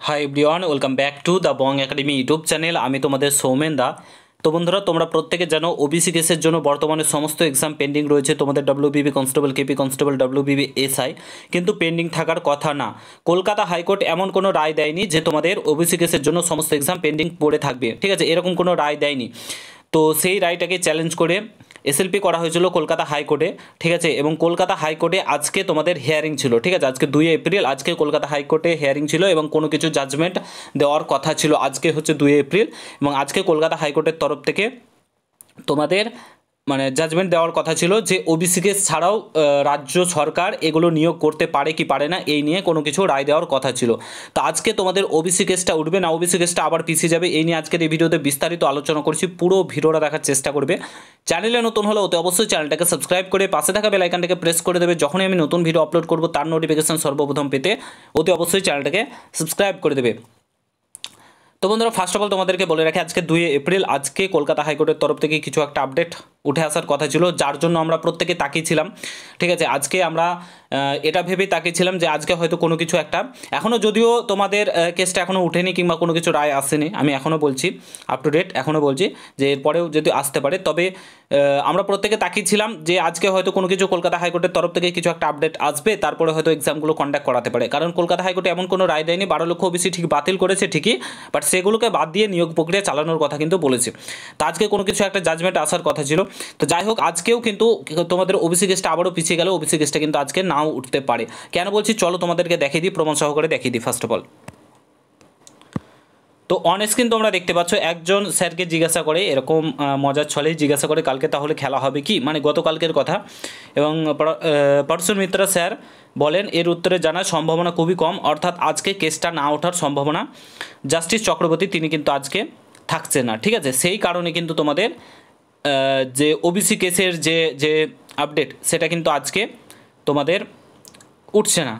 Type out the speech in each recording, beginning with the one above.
Hi everyone, welcome back to the Bong academy YouTube channel. আমি তোমাদের সৌমেন দা। তো বন্ধুরা, তোমরা প্রত্যেকে জানো ওবিসি কেসের জন্য বর্তমানে সমস্ত এক্সাম পেন্ডিং রয়েছে। তোমাদের ডব্লিউবিবি কনস্টেবল, কেপি কনস্টেবল, ডব্লিউবিবি এসআই কিন্তু পেন্ডিং থাকার কথা না। কলকাতা হাইকোর্ট এমন কোনো রায় দেয়নি যে তোমাদের ওবিসি কেসের জন্য সমস্ত এক্সাম পেন্ডিং পড়ে থাকবে, ঠিক আছে? এরকম কোনো রায় দেয়নি। তো সেই রায়টাকে চ্যালেঞ্জ করে এসএলপি করা হয়েছিল কলকাতা হাইকোর্টে, ঠিক আছে? এবং কলকাতা হাইকোর্টে আজকে তোমাদের হিয়ারিং ছিল, ঠিক আছে? আজকে 2 এপ্রিল, আজকে কলকাতা হাইকোর্টে হিয়ারিং ছিল এবং কোনো কিছু জাজমেন্ট দেওয়ার কথা ছিল। আজকে হচ্ছে 2 এপ্রিল এবং আজকে কলকাতা হাইকোর্টের তরফ থেকে তোমাদের জাজমেন্ট দেওয়ার কথা ছিল যে ওবিসি কেস ছাড়াও রাজ্য সরকার এগুলো নিয়োগ করতে পারে কি পারে না, এই নিয়ে কোনো কিছু রায় দেওয়ার কথা ছিল। তো আজকে তোমাদের ওবিসি কেসটা উঠবে না ওবিসি কেসটা আবার পিছিয়ে যাবে, এই নিয়ে আজকের এই ভিডিওতে বিস্তারিত আলোচনা করছি। পুরো ভিডিওটা দেখার চেষ্টা করবে। চ্যানেলে নতুন হলে অতি অবশ্যই চ্যানেলটাকে সাবস্ক্রাইব করে পাশে থাকা বেল আইকনটাকে প্রেস করে দেবে। যখনই আমি নতুন ভিডিও আপলোড করব তার নোটিফিকেশন সর্বপ্রথম পেতে অতি অবশ্যই চ্যানেলটাকে সাবস্ক্রাইব করে দেবে। তো বন্ধুরা, ফার্স্ট অফ অল তোমাদেরকে বলে রাখি, আজকে 2 এপ্রিল, আজকে কলকাতা হাইকোর্টের তরফ থেকে কিছু একটা আপডেট উঠে আসার কথা ছিল, যার জন্য আমরা প্রত্যেকে তাকিয়েছিলাম, ঠিক আছে? আজকে আমরা এটা ভেবেই তাকিয়েছিলাম যে আজকে হয়তো কোনো কিছু একটা, এখনও যদিও তোমাদের কেসটা এখনও উঠেনি কিংবা কোনো কিছু রায় আসেনি, আমি এখনও বলছি আপ টু ডেট, এখনও বলছি যে এরপরেও যদি আসতে পারে, তবে আমরা প্রত্যেকে তাকিয়েছিলাম যে আজকে হয়তো কোনো কিছু কলকাতা হাইকোর্টের তরফ থেকে কিছু একটা আপডেট আসবে, তারপরে হয়তো এক্সামগুলো কন্ডাক্ট করাতে পারে। কারণ কলকাতা হাইকোর্টে এমন কোনো রায় দেয়নি, 12 লক্ষ ওবিসি ঠিক বাতিল করেছে ঠিকই, বাট সেগুলোকে বাদ দিয়ে নিয়োগ প্রক্রিয়া চালানোর কথা কিন্তু বলেছে। তো আজকে কোনো কিছু একটা জাজমেন্ট আসার কথা ছিল। তো যাই হোক, আজকেও কিন্তু তোমাদের ওবিসি কেসটা আবারও পিছিয়ে গেল, ওবিসি কেসটা কিন্তু আজকে নাও উঠতে পারে। কেন বলছি চলো তোমাদেরকে দেখিয়ে দিই, প্রমাণ সহকারে দেখিয়ে দিই। ফার্স্ট অফ অল তো অন স্ক্রিন তোমরা দেখতে পাচ্ছ, একজন স্যারকে জিজ্ঞাসা করে, এরকম মজার ছলেই জিজ্ঞাসা করে কালকে তাহলে খেলা হবে কি, গতকালকের কথা। এবং পরশুর মিত্রা স্যার বলেন এর উত্তরে জানার সম্ভাবনা খুবই কম, অর্থাৎ আজকে কেসটা না ওঠার সম্ভাবনা। জাস্টিস চক্রবর্তী তিনি কিন্তু আজকে থাকছে না, ঠিক আছে? সেই কারণে কিন্তু তোমাদের যে ওবিসি কেসের যে যে আপডেট সেটা কিন্তু আজকে তোমাদের উঠছে না।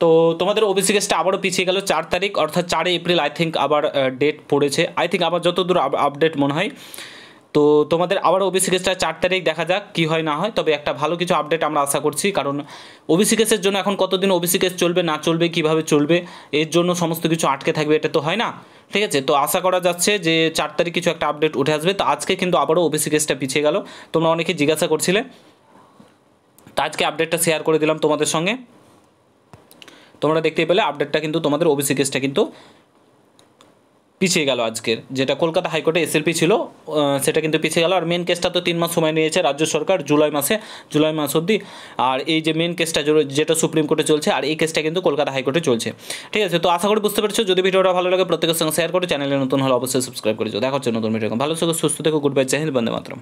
তো তোমাদের ওবিসি কেসটা আবারও পিছিয়ে গেল 4 তারিখ, অর্থাৎ 4 এপ্রিল আই থিঙ্ক আবার ডেট পড়েছে, আই থিঙ্ক আবার যতদূর আপডেট মনে হয়। তো তোমাদের আবার ওবিসি কেসটা 4 তারিখ, দেখা যাক কী হয় না হয়, তবে একটা ভালো কিছু আপডেট আমরা আশা করছি। কারণ ওবিসি কেসের জন্য এখন কতদিন ওবিসি কেস চলবে না চলবে, কীভাবে চলবে, এর জন্য সমস্ত কিছু আটকে থাকবে, এটা তো হয় না, ঠিক আছে? তো আশা করা যাচ্ছে যে 4 তারিখ কিছু একটা আপডেট উঠে আসবে। তো আজকে কিন্তু আবারও ওবিসি কেসটা পিছিয়ে গেল, তোমরা অনেকে জিজ্ঞাসা করছিলে, তো আজকে আপডেটটা শেয়ার করে দিলাম তোমাদের সঙ্গে। তোমরা দেখতে পেলে আপডেটটা কিন্তু তোমাদের ওবিসি কেসটা কিন্তু পিছিয়ে গেল আজকের, যেটা কলকাতা হাইকোর্টে এসএলপি ছিল সেটা কিন্তু পিছিয়ে গেল। আর মেন কেসটা তো 3 মাস সময় নিয়েছে রাজ্য সরকার, জুলাই মাস অবধি। আর এই যে মেন কেসটা যেটা সুপ্রিম কোর্টে চলছে, আর এই কেসটা কিন্তু কলকাতা হাইকোর্টে চলছে, ঠিক আছে? তো আশা করি বুঝতে পেরেছো। যদি ভিডিওটা ভালো লাগে প্রত্যেকের সঙ্গে শেয়ার করে, চ্যানেলে নতুন হলে অবশ্যই সাবস্ক্রাইব করে যাও। দেখা হচ্ছে নতুন ভিডিও। ভালো থেকো, সুস্থ থেকো, গুড বাই, জয় হিন্দ, বন্দে মাতরম।